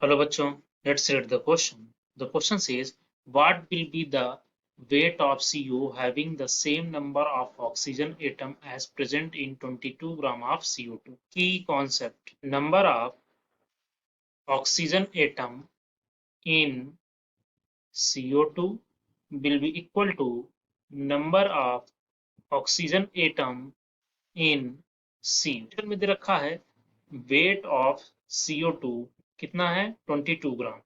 Hello bachon, let's read the question. The question says, what will be the weight of CO having the same number of oxygen atom as present in 22 gram of CO2? Key concept. Number of oxygen atom in CO2 will be equal to number of oxygen atom in CO2 में दे रखा है weight of CO2 कितना है 22 ग्राम।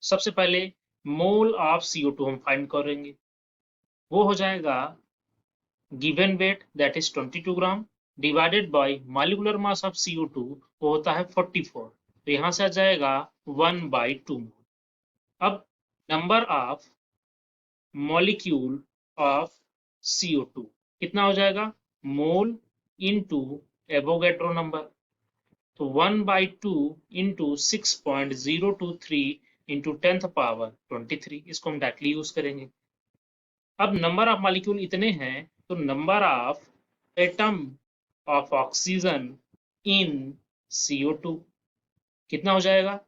सबसे पहले mole of CO2 हम find करेंगे, वो हो जाएगा given weight that is 22 gram divided by molecular mass of CO2 वो होता है 44, तो यहां से आ जाएगा 1/2 मोल। अब number of molecule of CO2 कितना हो जाएगा मोल इनटू एवोगैड्रो नंबर, तो 1/2 इंटू 6.023 इंटू 10th पावर 23, इसको हम डायरेक्टली यूज करेंगे। अब नंबर ऑफ मॉलिक्यूल इतने हैं तो number of atom of oxygen in CO2 कितना हो जाएगा।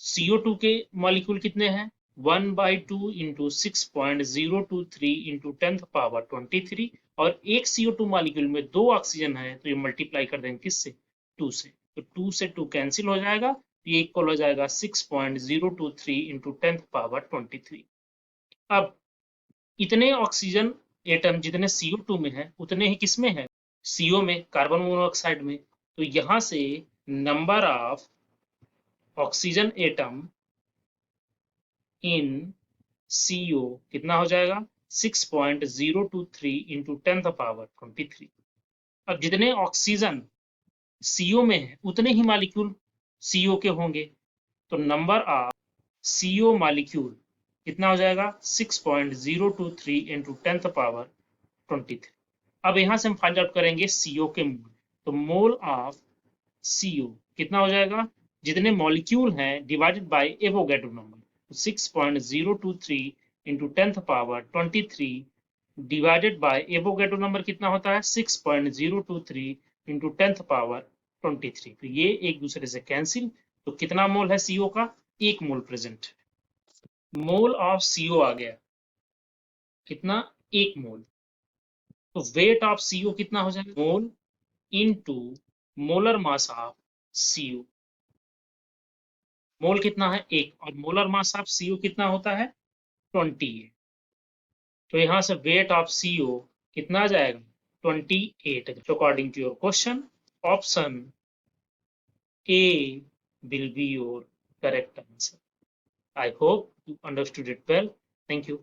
CO2 के मॉलिक्यूल कितने हैं 1/2 इंटू 6.023 इंटू 10th पावर 23, और एक CO2 मॉलिक्यूल में 2 ऑक्सीजन है तो ये मल्टीप्लाई कर देंगे किससे 2 से, तो 2 से 2 कैंसिल हो जाएगा, तो ये इक्वल हो जाएगा 6.023 इंटू 10th पावर 23। अब इतने ऑक्सीजन एटम जितने CO2 में है उतने ही किसमें है CO में, कार्बन मोनोऑक्साइड में, तो यहां से number of oxygen atom in CO कितना हो जाएगा 6.023 इंटू 10th पावर 23। अब जितने ऑक्सीजन CO में है उतने ही मॉलिक्यूल CO के होंगे, तो नंबर ऑफ CO मॉलिक्यूल कितना हो जाएगा 6.023 इंटू 10th पावर 23। अब यहां से हम फाइंड आउट करेंगे CO के मोल, तो मोल ऑफ CO कितना हो जाएगा जितने मॉलिक्यूल हैं divided by Avogadro number, 6.023 into 10th power 23 divided by Avogadro number कितना होता है 6.023 इंटू 10th पावर 23, तो ये एक दूसरे से कैंसिल, तो कितना मोल है CO का 1 मोल प्रेजेंट है। मोल ऑफ CO आ गया कितना 1 मोल, तो वेट ऑफ CO कितना हो जाएगा mole into molar mass of CO, mole कितना है 1 और मोलर मास ऑफ CO कितना होता है 20 है, तो यहां से वेट ऑफ CO कितना आ जाएगा 28। According to your question option A will be your correct answer. I hope you understood it well. Thank you.